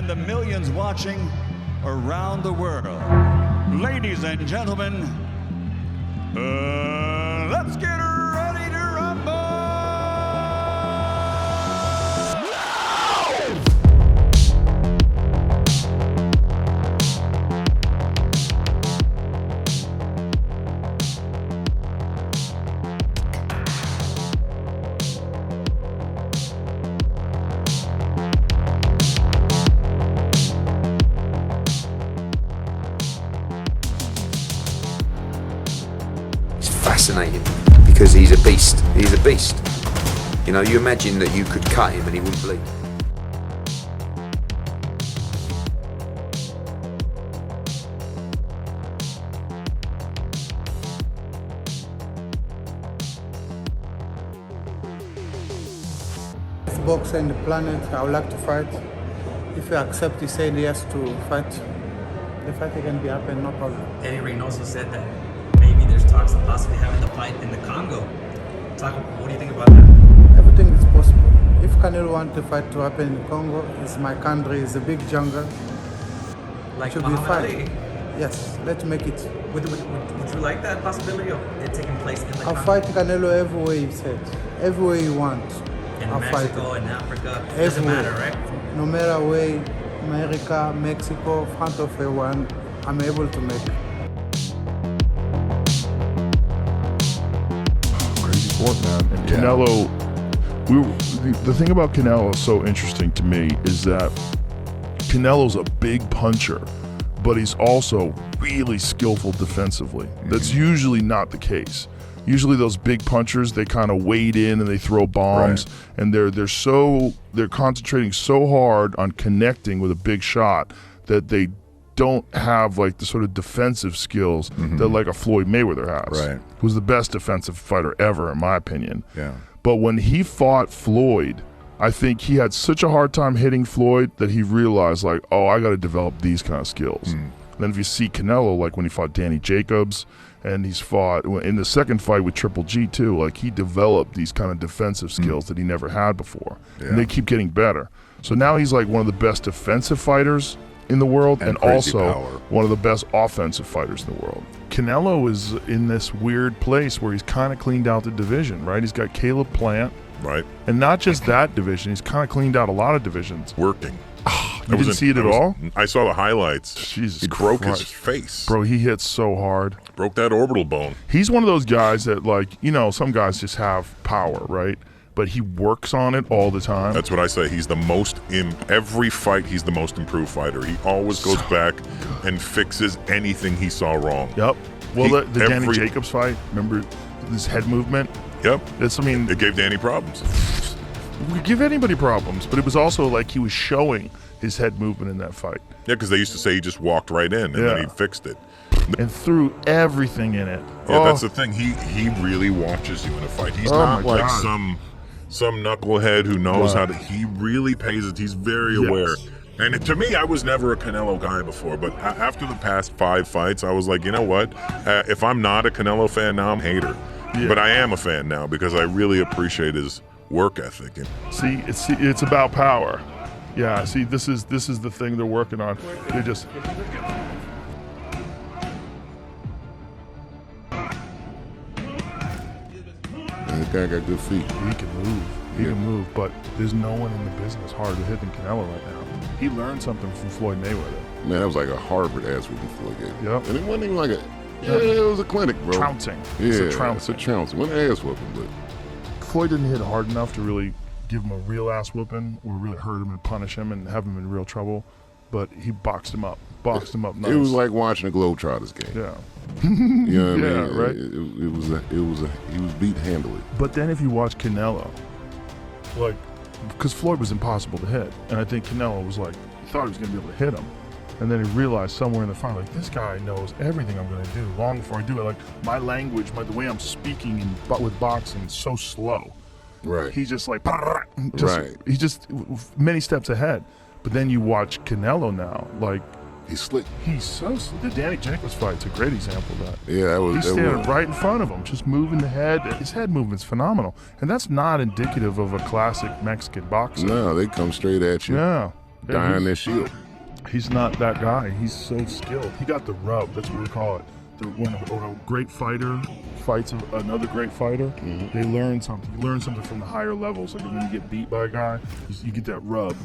and the millions watching around the world. Ladies and gentlemen, let's get ready to rumble! Fascinating because he's a beast. He's a beast. You know, you imagine that you could cut him and he wouldn't bleed. Best boxer in the planet, I would like to fight. If you accept, he said yes to fight. The fight can be happen, no problem. Eddie Reynoso said that maybe there's talks of possibly having the fight in the Congo. What do you think about that? Everything is possible. If Canelo wants the fight to happen in Congo, it's my country, it's a big jungle. Like should be Muhammad fine. Ali? Yes, let's make it. Would you like that possibility of it taking place in the I'll Congo? fight Canelo every way he said. Every way he wants. In I'll fight Mexico, him. in Africa, it doesn't matter, right? No matter where, America, Mexico, front of everyone, I'm able to make. Crazy sport, man. And Canelo, the thing about Canelo is so interesting to me is that Canelo's a big puncher, but he's also really skillful defensively. That's usually not the case. Usually those big punchers, they kind of wade in and they throw bombs, and they're concentrating so hard on connecting with a big shot that they don't have like the sort of defensive skills that like a Floyd Mayweather has. Right. Who's the best defensive fighter ever, in my opinion. Yeah. But when he fought Floyd, I think he had such a hard time hitting Floyd that he realized, like, oh, I got to develop these kind of skills. Then if you see Canelo, like when he fought Danny Jacobs, and he's fought in the second fight with Triple G too, like he developed these kind of defensive skills that he never had before. Yeah. And they keep getting better. So now he's like one of the best defensive fighters in the world, and also power. one of the best offensive fighters in the world. Canelo is in this weird place where he's kind of cleaned out the division, right? He's got Caleb Plant. Right. And not just that division, he's kind of cleaned out a lot of divisions. Working. You didn't see it at all? I saw the highlights. Jesus He broke his Christ. face. Bro, he hits so hard. Broke that orbital bone. He's one of those guys that, like, you know, some guys just have power, right? But he works on it all the time. That's what I say. He's the most, in every fight, he's the most improved fighter. He always goes back and fixes anything he saw wrong. Yep. Well, the Danny every- Jacobs fight, remember his head movement? Yep. That's, I mean, It gave Danny problems. we give anybody problems, but it was also like he was showing his head movement in that fight. Yeah, because they used to say he just walked right in and then he fixed it. And threw everything in it. Yeah, that's the thing. He really watches you in a fight. He's not my like God. some knucklehead who knows how to. He really pays it. He's very aware. And to me, I was never a Canelo guy before, but after the past 5 fights, I was like, you know what? If I'm not a Canelo fan now, I'm a hater. Yeah. But I am a fan now because I really appreciate his work ethic. See, it's about power. Yeah, see, this is the thing they're working on. They just The guy got good feet. he can move. He can move, but there's no one in the business harder to hit than Canelo right now. He learned something from Floyd Mayweather. Man, that was like a Harvard ass whooping Floyd gave. Yep. And it wasn't even like a. Yeah, it was a clinic, bro. Trouncing. Yeah, It's a it's a trouncing. trouncing. Wasn't an ass whooping, but Floyd didn't hit hard enough to really give him a real ass whooping or really hurt him and punish him and have him in real trouble, but he boxed him up nice. it was like watching a Globetrotters game. Yeah. You know what Yeah, I mean? right. He was beat handily. But then if you watch Canelo, like, because Floyd was impossible to hit, and I think Canelo was like, he thought he was going to be able to hit him, and then he realized somewhere in the fight, like, this guy knows everything I'm going to do long before I do it. Like, my language, the way I'm speaking with boxing is so slow. Right. He's just like, Right. He's just many steps ahead. But then you watch Canelo now, like, He's slick. he's so slick. The Danny Jacobs fight's a great example of that. Yeah, that was. He's that standing was, right in front of him, just moving the head. His head movement's phenomenal. And that's not indicative of a classic Mexican boxer. No, they come straight at you. Yeah. die on their shield. He's not that guy. He's so skilled. He got the rub. That's what we call it. When a great fighter fights another great fighter, they learn something. You learn something from the higher levels. Like when you get beat by a guy, you get that rub.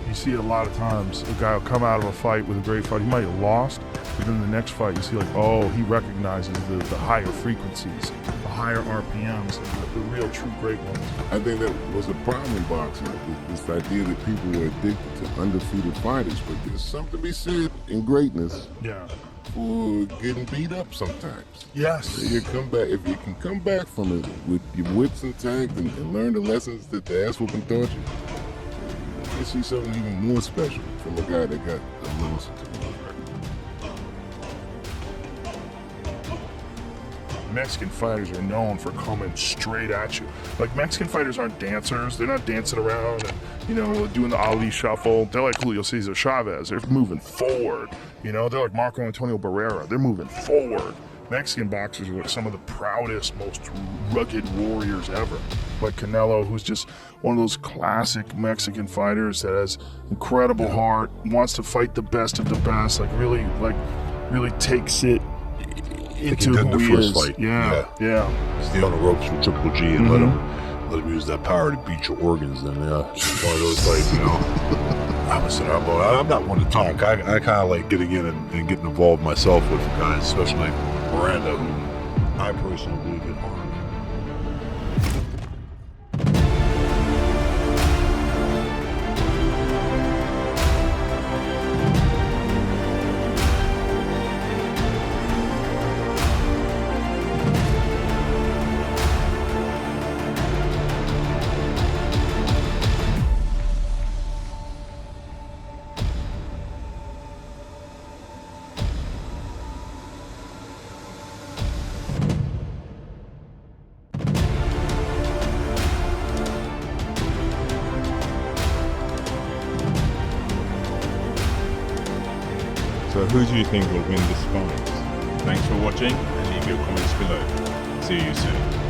You see it a lot of times. A guy will come out of a fight with a great fight. He might have lost, but then the next fight, you see like, oh, he recognizes the higher frequencies, the higher RPMs, the real true great ones. I think that was a problem in boxing. This idea that people were addicted to undefeated fighters, but there's something to be said in greatness. Yeah. For getting beat up sometimes. Yes. You come back if you can come back from it with your wits intact and learn the lessons that the ass whooping taught you. You see something even more special from a guy that got a loss to the record. Mexican fighters are known for coming straight at you. Like Mexican fighters aren't dancers. They're not dancing around and, doing the Ali shuffle. They're like Julio Cesar Chavez. They're moving forward. They're like Marco Antonio Barrera. They're moving forward. Mexican boxers are some of the proudest, most rugged warriors ever. Like Canelo, who's just one of those classic Mexican fighters that has incredible heart, wants to fight the best of the best, really takes it into did who the he first is. fight. Yeah. Stay on the ropes with Triple G and let him use that power to beat your organs. Then it's one of those fights, I'm not one to talk. I kind of like getting in and getting involved myself with guys, especially like Miranda, who I personally believe hit hard. So who do you think will win this fight? Thanks for watching and leave your comments below. See you soon.